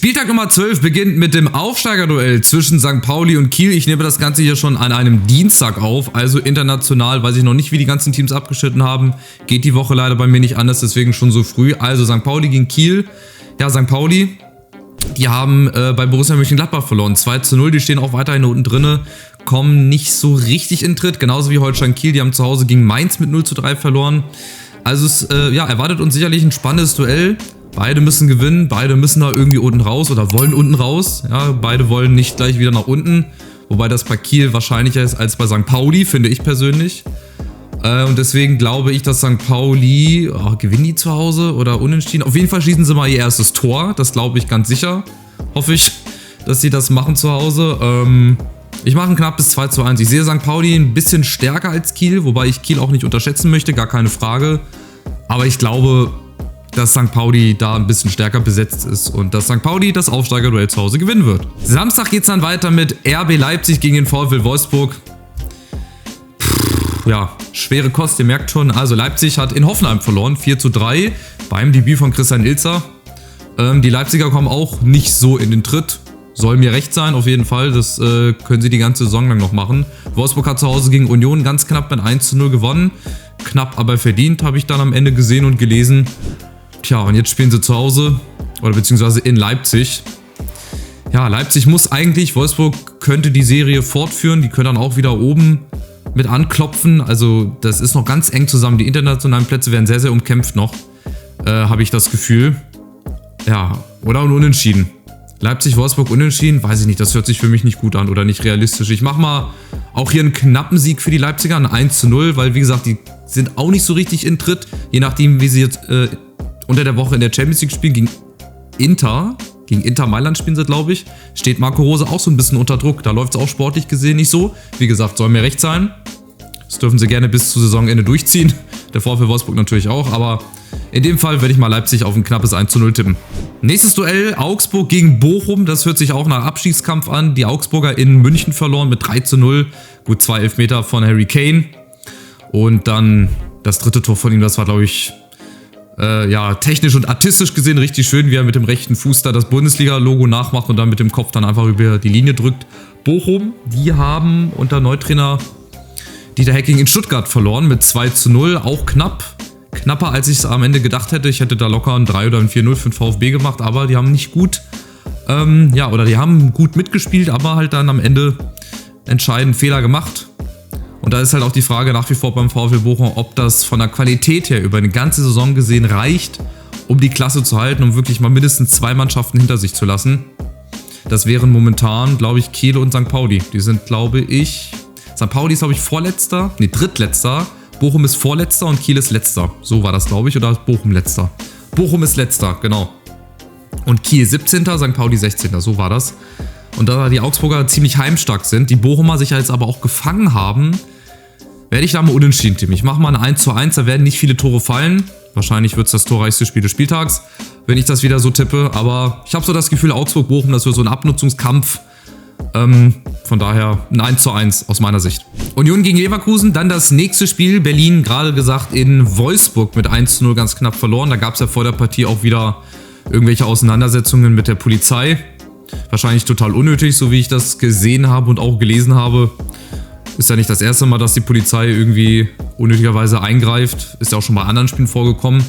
Spieltag Nummer 12 beginnt mit dem Aufsteigerduell zwischen St. Pauli und Kiel. Ich nehme das Ganze hier schon an einem Dienstag auf, also international. Weiß ich noch nicht, wie die ganzen Teams abgeschnitten haben. Geht die Woche leider bei mir nicht anders, deswegen schon so früh. Also St. Pauli gegen Kiel. Ja, St. Pauli, die haben bei Borussia Mönchengladbach verloren. 2:0, die stehen auch weiterhin unten drinne, kommen nicht so richtig in Tritt. Genauso wie Holstein Kiel, die haben zu Hause gegen Mainz mit 0:3 verloren. Also es erwartet uns sicherlich ein spannendes Duell. Beide müssen gewinnen, beide müssen da irgendwie unten raus oder wollen unten raus. Ja, beide wollen nicht gleich wieder nach unten. Wobei das bei Kiel wahrscheinlicher ist als bei St. Pauli, finde ich persönlich. Und deswegen glaube ich, dass St. Pauli, gewinnen die zu Hause oder unentschieden? Auf jeden Fall schießen sie mal ihr erstes Tor. Das glaube ich ganz sicher. Hoffe ich, dass sie das machen zu Hause. Ich mache ein knappes 2:1. Ich sehe St. Pauli ein bisschen stärker als Kiel, wobei ich Kiel auch nicht unterschätzen möchte, gar keine Frage. Aber ich glaube, dass St. Pauli da ein bisschen stärker besetzt ist und dass St. Pauli das Aufsteigerduell zu Hause gewinnen wird. Samstag geht es dann weiter mit RB Leipzig gegen den VfL Wolfsburg. Ja, schwere Kost, ihr merkt schon. Also Leipzig hat in Hoffenheim verloren, 4:3 beim Debüt von Christian Ilzer. Die Leipziger kommen auch nicht so in den Tritt. Soll mir recht sein, auf jeden Fall. Das können sie die ganze Saison lang noch machen. Wolfsburg hat zu Hause gegen Union ganz knapp mit 1:0 gewonnen. Knapp, aber verdient, habe ich dann am Ende gesehen und gelesen. Tja, und jetzt spielen sie zu Hause, oder beziehungsweise in Leipzig. Ja, Leipzig muss eigentlich, Wolfsburg könnte die Serie fortführen, die können dann auch wieder oben mit anklopfen. Also das ist noch ganz eng zusammen, die internationalen Plätze werden sehr, sehr umkämpft noch, habe ich das Gefühl. Ja, oder ein Unentschieden. Leipzig-Wolfsburg unentschieden, weiß ich nicht, das hört sich für mich nicht gut an oder nicht realistisch. Ich mache mal auch hier einen knappen Sieg für die Leipziger, ein 1:0, weil wie gesagt, die sind auch nicht so richtig in Tritt, je nachdem wie sie jetzt unter der Woche in der Champions League spielen gegen Inter Mailand spielen sie, glaube ich, steht Marco Rose auch so ein bisschen unter Druck. Da läuft es auch sportlich gesehen nicht so. Wie gesagt, soll mir recht sein. Das dürfen sie gerne bis zu Saisonende durchziehen. Der VfL Wolfsburg natürlich auch, aber in dem Fall werde ich mal Leipzig auf ein knappes 1:0 tippen. Nächstes Duell, Augsburg gegen Bochum. Das hört sich auch nach Abstiegskampf an. Die Augsburger in München verloren mit 3:0. Gut, 2 Elfmeter von Harry Kane. Und dann das dritte Tor von ihm, das war, glaube ich, technisch und artistisch gesehen richtig schön, wie er mit dem rechten Fuß da das Bundesliga-Logo nachmacht und dann mit dem Kopf dann einfach über die Linie drückt. Bochum, die haben unter Neutrainer Dieter Hecking in Stuttgart verloren mit 2:0, auch knapp. Knapper, als ich es am Ende gedacht hätte. Ich hätte da locker ein 3 oder ein 4:0 für den VfB gemacht, aber die haben nicht gut, die haben gut mitgespielt, aber halt dann am Ende entscheidend Fehler gemacht. Und da ist halt auch die Frage nach wie vor beim VfL Bochum, ob das von der Qualität her über eine ganze Saison gesehen reicht, um die Klasse zu halten, um wirklich mal mindestens 2 Mannschaften hinter sich zu lassen. Das wären momentan, glaube ich, Kiel und St. Pauli. Die sind, glaube ich, St. Pauli ist, glaube ich, drittletzter. Bochum ist vorletzter und Kiel ist letzter. So war das, glaube ich, oder ist Bochum letzter? Bochum ist letzter, genau. Und Kiel 17., St. Pauli 16., so war das. Und da die Augsburger ziemlich heimstark sind, die Bochumer sich jetzt aber auch gefangen haben, werde ich da mal unentschieden tippen. Ich mache mal ein 1:1, da werden nicht viele Tore fallen. Wahrscheinlich wird es das torreichste Spiel des Spieltags, wenn ich das wieder so tippe. Aber ich habe so das Gefühl, Augsburg-Bochum, das wird so ein Abnutzungskampf. Von daher ein 1:1 aus meiner Sicht. Union gegen Leverkusen, dann das nächste Spiel. Berlin, gerade gesagt, in Wolfsburg mit 1:0 ganz knapp verloren. Da gab es ja vor der Partie auch wieder irgendwelche Auseinandersetzungen mit der Polizei. Wahrscheinlich total unnötig, so wie ich das gesehen habe und auch gelesen habe. Ist ja nicht das erste Mal, dass die Polizei irgendwie unnötigerweise eingreift. Ist ja auch schon bei anderen Spielen vorgekommen.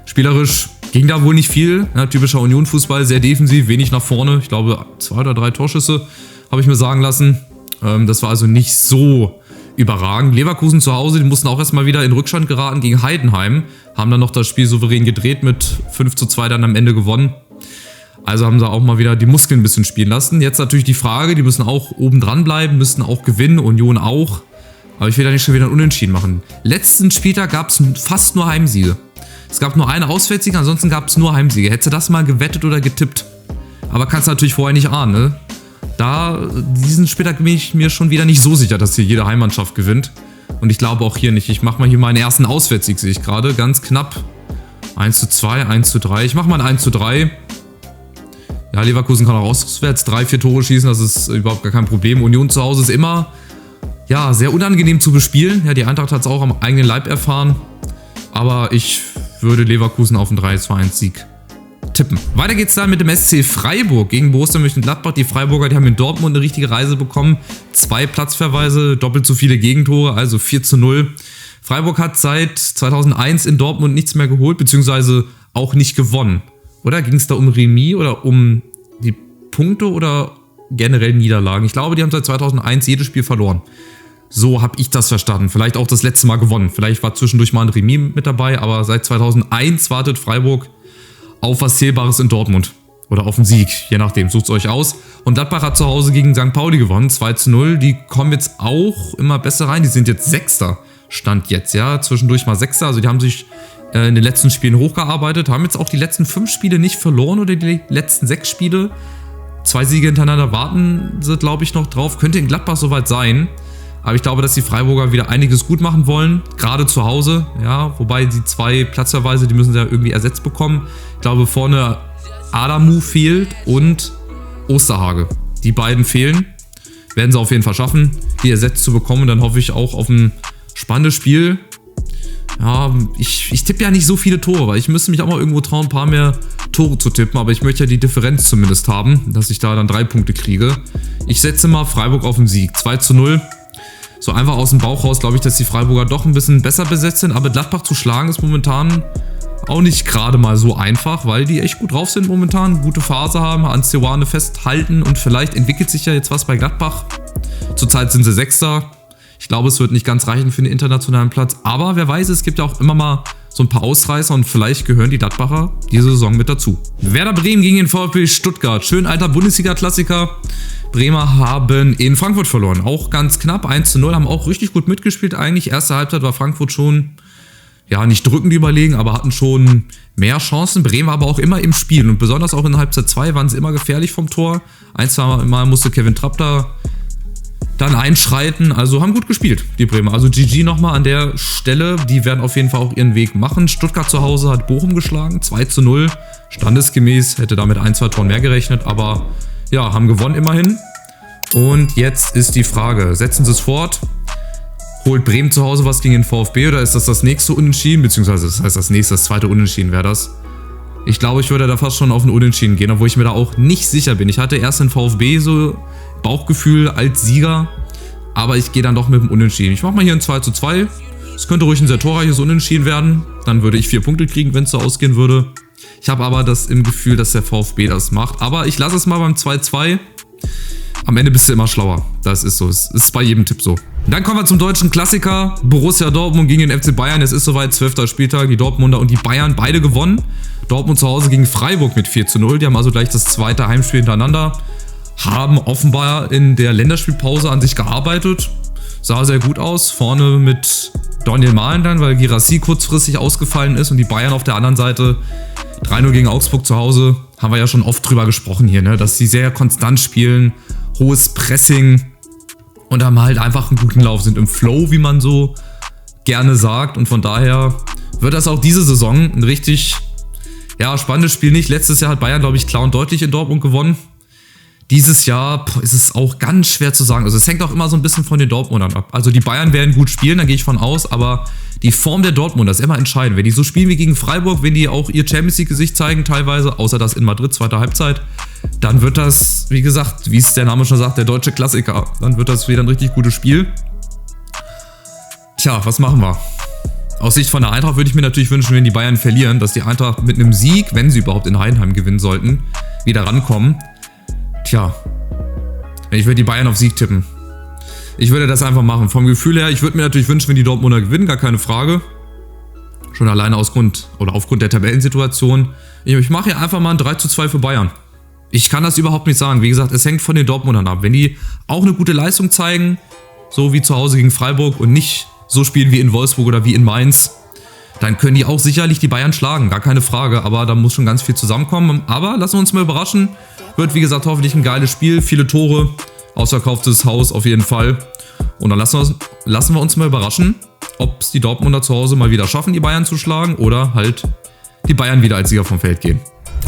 Spielerisch ging da wohl nicht viel. Ja, typischer Union-Fußball, sehr defensiv, wenig nach vorne. Ich glaube 2 oder 3 Torschüsse, habe ich mir sagen lassen. Das war also nicht so überragend. Leverkusen zu Hause, die mussten auch erstmal wieder in Rückstand geraten gegen Heidenheim. Haben dann noch das Spiel souverän gedreht, mit 5:2 dann am Ende gewonnen. Also haben sie auch mal wieder die Muskeln ein bisschen spielen lassen. Jetzt natürlich die Frage, die müssen auch oben dran bleiben, müssen auch gewinnen, Union auch. Aber ich will da nicht schon wieder ein Unentschieden machen. Letzten Spieltag gab es fast nur Heimsiege. Es gab nur eine Auswärtssiege, ansonsten gab es nur Heimsiege. Hättest du das mal gewettet oder getippt? Aber kannst du natürlich vorher nicht ahnen, ne? Diesen Spieltag bin ich mir schon wieder nicht so sicher, dass hier jede Heimmannschaft gewinnt. Und ich glaube auch hier nicht. Ich mache mal hier meinen ersten Auswärtssieg, sehe ich gerade. Ganz knapp. 1:2, 1:3. Ich mache mal ein 1:3. Ja, Leverkusen kann auch auswärts 3, 4 Tore schießen, das ist überhaupt gar kein Problem. Union zu Hause ist immer, sehr unangenehm zu bespielen. Ja, die Eintracht hat es auch am eigenen Leib erfahren. Aber ich würde Leverkusen auf einen 3:1 Sieg tippen. Weiter geht's dann mit dem SC Freiburg gegen Borussia Mönchengladbach. Die Freiburger, die haben in Dortmund eine richtige Reise bekommen. 2 Platzverweise, doppelt so viele Gegentore, also 4:0. Freiburg hat seit 2001 in Dortmund nichts mehr geholt, beziehungsweise auch nicht gewonnen. Oder ging es da um Remis oder um die Punkte oder generell Niederlagen? Ich glaube, die haben seit 2001 jedes Spiel verloren. So habe ich das verstanden. Vielleicht auch das letzte Mal gewonnen. Vielleicht war zwischendurch mal ein Remis mit dabei, aber seit 2001 wartet Freiburg auf was Zählbares in Dortmund. Oder auf einen Sieg, je nachdem, sucht es euch aus. Und Gladbach hat zu Hause gegen St. Pauli gewonnen, 2:0. Die kommen jetzt auch immer besser rein. Die sind jetzt Sechster, Stand jetzt, ja. Zwischendurch mal Sechster. Also die haben sich in den letzten Spielen hochgearbeitet. Haben jetzt auch die letzten 5 Spiele nicht verloren oder die letzten 6 Spiele. 2 Siege hintereinander warten sie, glaube ich, noch drauf. Könnte in Gladbach soweit sein. Aber ich glaube, dass die Freiburger wieder einiges gut machen wollen, gerade zu Hause. Ja, wobei die 2 Platzverweise, die müssen sie ja irgendwie ersetzt bekommen. Ich glaube, vorne Adamu fehlt und Osterhage. Die beiden fehlen. Werden sie auf jeden Fall schaffen, die ersetzt zu bekommen. Und dann hoffe ich auch auf ein spannendes Spiel. Ja, ich tippe ja nicht so viele Tore, weil ich müsste mich auch mal irgendwo trauen, ein paar mehr Tore zu tippen. Aber ich möchte ja die Differenz zumindest haben, dass ich da dann 3 Punkte kriege. Ich setze mal Freiburg auf den Sieg. 2:0. So einfach aus dem Bauch raus glaube ich, dass die Freiburger doch ein bisschen besser besetzt sind. Aber Gladbach zu schlagen ist momentan auch nicht gerade mal so einfach, weil die echt gut drauf sind momentan. Gute Phase haben, an Seoane festhalten und vielleicht entwickelt sich ja jetzt was bei Gladbach. Zurzeit sind sie Sechster. Ich glaube, es wird nicht ganz reichen für den internationalen Platz. Aber wer weiß, es gibt ja auch immer mal so ein paar Ausreißer und vielleicht gehören die Gladbacher diese Saison mit dazu. Werder Bremen gegen den VfB Stuttgart. Schön alter Bundesliga-Klassiker. Bremer haben in Frankfurt verloren. Auch ganz knapp, 1:0, haben auch richtig gut mitgespielt eigentlich. Erste Halbzeit war Frankfurt schon, ja, nicht drückend überlegen, aber hatten schon mehr Chancen. Bremen aber auch immer im Spiel und besonders auch in Halbzeit 2 waren sie immer gefährlich vom Tor. 1-2 Mal musste Kevin Trapp da dann einschreiten, also haben gut gespielt, die Bremer. Also GG nochmal an der Stelle, die werden auf jeden Fall auch ihren Weg machen. Stuttgart zu Hause hat Bochum geschlagen, 2:0, standesgemäß, hätte damit 1-2 Toren mehr gerechnet, aber ja, haben gewonnen immerhin. Und jetzt ist die Frage, setzen sie es fort? Holt Bremen zu Hause was gegen den VfB oder ist das nächste Unentschieden? Beziehungsweise das heißt das zweite Unentschieden wäre das. Ich glaube, ich würde da fast schon auf ein Unentschieden gehen, obwohl ich mir da auch nicht sicher bin. Ich hatte erst den VfB so Bauchgefühl als Sieger, aber ich gehe dann doch mit dem Unentschieden. Ich mache mal hier ein 2:2. Es könnte ruhig ein sehr torreiches Unentschieden werden. Dann würde ich 4 Punkte kriegen, wenn es so ausgehen würde. Ich habe aber das im Gefühl, dass der VfB das macht. Aber ich lasse es mal beim 2:2. Am Ende bist du immer schlauer. Das ist so. Es ist bei jedem Tipp so. Dann kommen wir zum deutschen Klassiker. Borussia Dortmund gegen den FC Bayern. Es ist soweit, 12. Spieltag. Die Dortmunder und die Bayern beide gewonnen. Dortmund zu Hause gegen Freiburg mit 4:0. Die haben also gleich das zweite Heimspiel hintereinander. Haben offenbar in der Länderspielpause an sich gearbeitet. Sah sehr gut aus. Vorne mit Daniel Mahlen dann, weil Guirassy kurzfristig ausgefallen ist. Und die Bayern auf der anderen Seite 3:0 gegen Augsburg zu Hause. Haben wir ja schon oft drüber gesprochen hier, ne? Dass sie sehr konstant spielen. Hohes Pressing. Und haben halt einfach einen guten Lauf. Sind im Flow, wie man so gerne sagt. Und von daher wird das auch diese Saison ein richtig, ja, spannendes Spiel nicht. Letztes Jahr hat Bayern, glaube ich, klar und deutlich in Dortmund gewonnen. Dieses Jahr ist es auch ganz schwer zu sagen. Also es hängt auch immer so ein bisschen von den Dortmundern ab. Also die Bayern werden gut spielen, da gehe ich von aus. Aber die Form der Dortmunder ist immer entscheidend. Wenn die so spielen wie gegen Freiburg, wenn die auch ihr Champions League-Gesicht zeigen teilweise, außer das in Madrid, zweite Halbzeit, dann wird das, wie gesagt, wie es der Name schon sagt, der deutsche Klassiker. Dann wird das wieder ein richtig gutes Spiel. Tja, was machen wir? Aus Sicht von der Eintracht würde ich mir natürlich wünschen, wenn die Bayern verlieren, dass die Eintracht mit einem Sieg, wenn sie überhaupt in Heidenheim gewinnen sollten, wieder rankommen. Tja, ich würde die Bayern auf Sieg tippen. Ich würde das einfach machen. Vom Gefühl her, ich würde mir natürlich wünschen, wenn die Dortmunder gewinnen, gar keine Frage. Schon alleine aufgrund der Tabellensituation. Ich mache hier einfach mal ein 3:2 für Bayern. Ich kann das überhaupt nicht sagen. Wie gesagt, es hängt von den Dortmundern ab. Wenn die auch eine gute Leistung zeigen, so wie zu Hause gegen Freiburg und nicht so spielen wie in Wolfsburg oder wie in Mainz, dann können die auch sicherlich die Bayern schlagen, gar keine Frage. Aber da muss schon ganz viel zusammenkommen. Aber lassen wir uns mal überraschen. Wird, wie gesagt, hoffentlich ein geiles Spiel. Viele Tore, ausverkauftes Haus auf jeden Fall. Und dann lassen wir uns mal überraschen, ob es die Dortmunder zu Hause mal wieder schaffen, die Bayern zu schlagen oder halt die Bayern wieder als Sieger vom Feld gehen.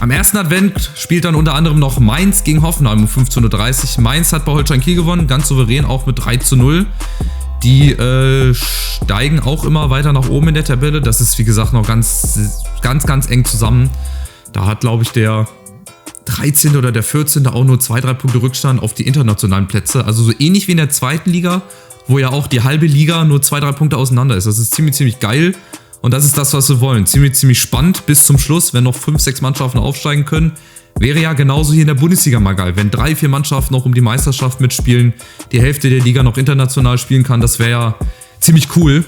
Am ersten Advent spielt dann unter anderem noch Mainz gegen Hoffenheim um 15:30 Uhr. Mainz hat bei Holstein Kiel gewonnen, ganz souverän, auch mit 3:0. Die steigen auch immer weiter nach oben in der Tabelle. Das ist, wie gesagt, noch ganz eng zusammen. Da hat, glaube ich, der 13. oder der 14. auch nur 2-3 Punkte Rückstand auf die internationalen Plätze. Also so ähnlich wie in der zweiten Liga, wo ja auch die halbe Liga nur 2-3 Punkte auseinander ist. Das ist ziemlich geil. Und das ist das, was wir wollen. Ziemlich spannend bis zum Schluss, wenn noch 5-6 Mannschaften aufsteigen können. Wäre ja genauso hier in der Bundesliga mal geil. Wenn 3-4 Mannschaften noch um die Meisterschaft mitspielen, die Hälfte der Liga noch international spielen kann, das wäre ja ziemlich cool.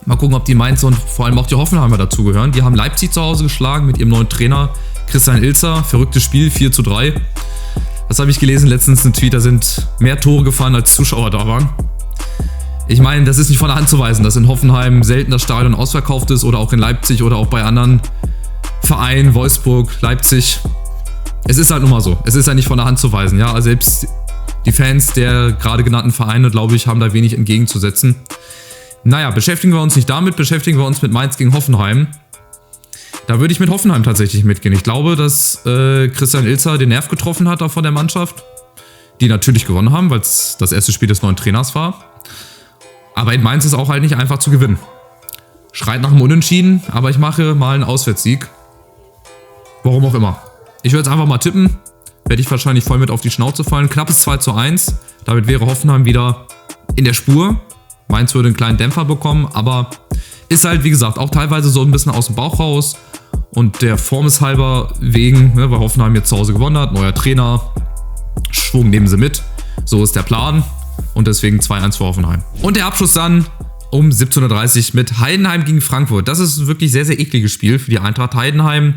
Mal gucken, ob die Mainzer und vor allem auch die Hoffenheimer dazugehören. Die haben Leipzig zu Hause geschlagen mit ihrem neuen Trainer Christian Ilzer. Verrücktes Spiel, 4:3. Das habe ich gelesen letztens in Tweet, da sind mehr Tore gefallen, als Zuschauer da waren. Ich meine, das ist nicht von der Hand zu weisen, dass in Hoffenheim selten das Stadion ausverkauft ist oder auch in Leipzig oder auch bei anderen Vereinen, Wolfsburg, Leipzig. Es ist halt nun mal so. Es ist ja nicht von der Hand zu weisen. Ja, also selbst die Fans der gerade genannten Vereine, glaube ich, haben da wenig entgegenzusetzen. Naja, beschäftigen wir uns nicht damit, beschäftigen wir uns mit Mainz gegen Hoffenheim. Da würde ich mit Hoffenheim tatsächlich mitgehen. Ich glaube, dass Christian Ilzer den Nerv getroffen hat da von der Mannschaft, die natürlich gewonnen haben, weil es das erste Spiel des neuen Trainers war. Aber in Mainz ist auch halt nicht einfach zu gewinnen. Schreit nach einem Unentschieden, aber ich mache mal einen Auswärtssieg. Warum auch immer. Ich würde jetzt einfach mal tippen. Werde ich wahrscheinlich voll mit auf die Schnauze fallen. Knappes 2:1. Damit wäre Hoffenheim wieder in der Spur. Mainz würde einen kleinen Dämpfer bekommen, aber ist halt, wie gesagt, auch teilweise so ein bisschen aus dem Bauch raus. Und der Form ist halber wegen, ne, weil Hoffenheim jetzt zu Hause gewonnen hat. Neuer Trainer. Schwung nehmen sie mit. So ist der Plan. Und deswegen 2:1 für Hoffenheim. Und der Abschluss dann um 17:30 Uhr mit Heidenheim gegen Frankfurt. Das ist ein wirklich sehr ekliges Spiel für die Eintracht Heidenheim.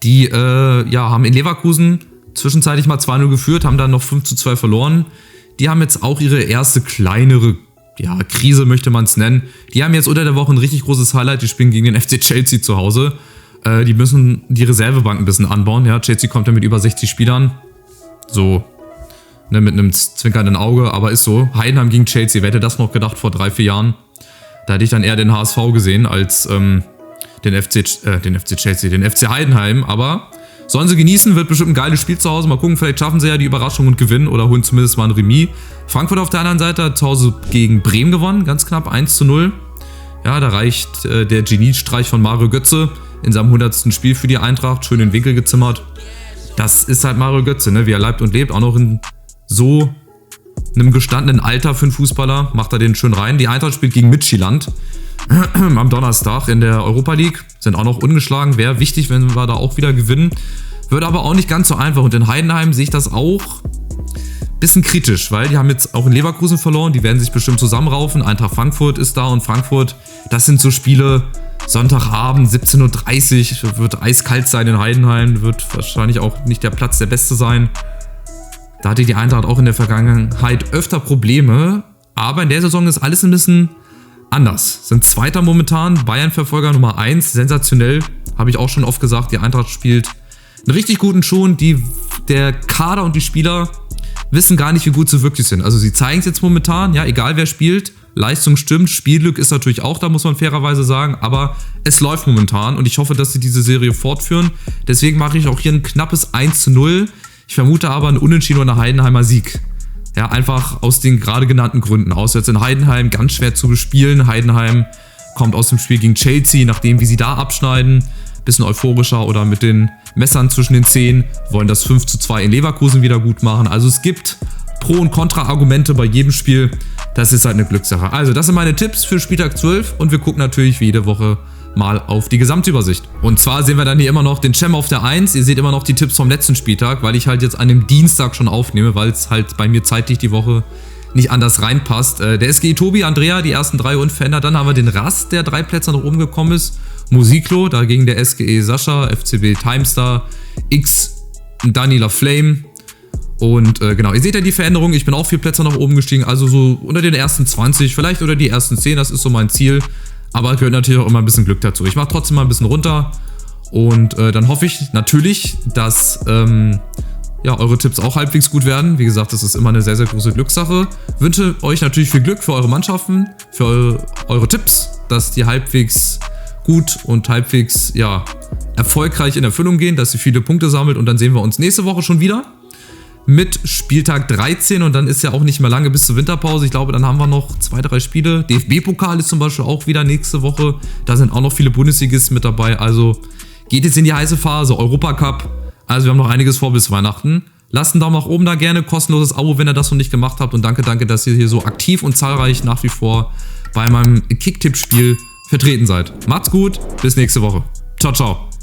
Die haben in Leverkusen zwischenzeitlich mal 2:0 geführt, haben dann noch 5:2 verloren. Die haben jetzt auch ihre erste kleinere Krise, möchte man es nennen. Die haben jetzt unter der Woche ein richtig großes Highlight. Die spielen gegen den FC Chelsea zu Hause. Die müssen die Reservebank ein bisschen anbauen. Ja, Chelsea kommt ja mit über 60 Spielern. So, ne, mit einem zwinkernden Auge, aber ist so. Heidenheim gegen Chelsea, wer hätte das noch gedacht vor 3-4 Jahren? Da hätte ich dann eher den HSV gesehen als den FC Heidenheim. Aber sollen sie genießen, wird bestimmt ein geiles Spiel zu Hause. Mal gucken, vielleicht schaffen sie ja die Überraschung und gewinnen oder holen zumindest mal ein Remis. Frankfurt auf der anderen Seite hat zu Hause gegen Bremen gewonnen, ganz knapp 1:0. Ja, da reicht der Geniestreich von Mario Götze in seinem 100. Spiel für die Eintracht. Schön in den Winkel gezimmert. Das ist halt Mario Götze, ne? Wie er leibt und lebt. Auch noch in so einem gestandenen Alter für einen Fußballer. Macht er den schön rein. Die Eintracht spielt gegen Midtjylland am Donnerstag in der Europa League. Sind auch noch ungeschlagen. Wäre wichtig, wenn wir da auch wieder gewinnen. Wird aber auch nicht ganz so einfach. Und in Heidenheim sehe ich das auch ein bisschen kritisch, weil die haben jetzt auch in Leverkusen verloren. Die werden sich bestimmt zusammenraufen. Eintracht Frankfurt ist da und Frankfurt, das sind so Spiele, Sonntagabend, 17:30 Uhr, wird eiskalt sein in Heidenheim. Wird wahrscheinlich auch nicht der Platz der beste sein. Da hatte die Eintracht auch in der Vergangenheit öfter Probleme. Aber in der Saison ist alles ein bisschen anders. Sind Zweiter momentan, Bayern-Verfolger Nummer 1. Sensationell, habe ich auch schon oft gesagt. Die Eintracht spielt einen richtig guten Schuh. Der Kader und die Spieler wissen gar nicht, wie gut sie wirklich sind. Also sie zeigen es jetzt momentan, ja, egal wer spielt. Leistung stimmt, Spielglück ist natürlich auch da, muss man fairerweise sagen. Aber es läuft momentan und ich hoffe, dass sie diese Serie fortführen. Deswegen mache ich auch hier ein knappes 1:0. Ich vermute aber einen Unentschieden oder einen Heidenheimer Sieg. Ja, einfach aus den gerade genannten Gründen. Auswärts in Heidenheim, ganz schwer zu bespielen. Heidenheim kommt aus dem Spiel gegen Chelsea, nachdem wie sie da abschneiden. Bisschen euphorischer oder mit den Messern zwischen den Zehen. Wollen das 5:2 in Leverkusen wieder gut machen. Also es gibt Pro- und Kontra-Argumente bei jedem Spiel. Das ist halt eine Glückssache. Also das sind meine Tipps für Spieltag 12 und wir gucken natürlich wie jede Woche mal auf die Gesamtübersicht. Und zwar sehen wir dann hier immer noch den Cem auf der 1. Ihr seht immer noch die Tipps vom letzten Spieltag, weil ich halt jetzt an dem Dienstag schon aufnehme, weil es halt bei mir zeitlich die Woche nicht anders reinpasst. Der SGE Tobi, Andrea, die ersten 3 unverändert. Dann haben wir den Rast, der 3 Plätze nach oben gekommen ist. Musiklo, dagegen der SGE Sascha, FCB Timestar, X, Daniela Flame. Und genau, ihr seht ja die Veränderung. Ich bin auch 4 Plätze nach oben gestiegen, also so unter den ersten 20, vielleicht unter die ersten 10, das ist so mein Ziel. Aber gehört natürlich auch immer ein bisschen Glück dazu. Ich mache trotzdem mal ein bisschen runter und dann hoffe ich natürlich, dass eure Tipps auch halbwegs gut werden. Wie gesagt, das ist immer eine sehr, sehr große Glückssache. Wünsche euch natürlich viel Glück für eure Mannschaften, für eure Tipps, dass die halbwegs gut und halbwegs erfolgreich in Erfüllung gehen, dass ihr viele Punkte sammelt und dann sehen wir uns nächste Woche schon wieder mit Spieltag 13 und dann ist ja auch nicht mehr lange bis zur Winterpause. Ich glaube, dann haben wir noch 2, 3 Spiele. DFB-Pokal ist zum Beispiel auch wieder nächste Woche. Da sind auch noch viele Bundesligisten mit dabei. Also geht jetzt in die heiße Phase, Europacup. Also wir haben noch einiges vor bis Weihnachten. Lasst einen Daumen nach oben da gerne, kostenloses Abo, wenn ihr das noch nicht gemacht habt. Und danke, dass ihr hier so aktiv und zahlreich nach wie vor bei meinem Kicktipp-Spiel vertreten seid. Macht's gut, bis nächste Woche. Ciao, ciao.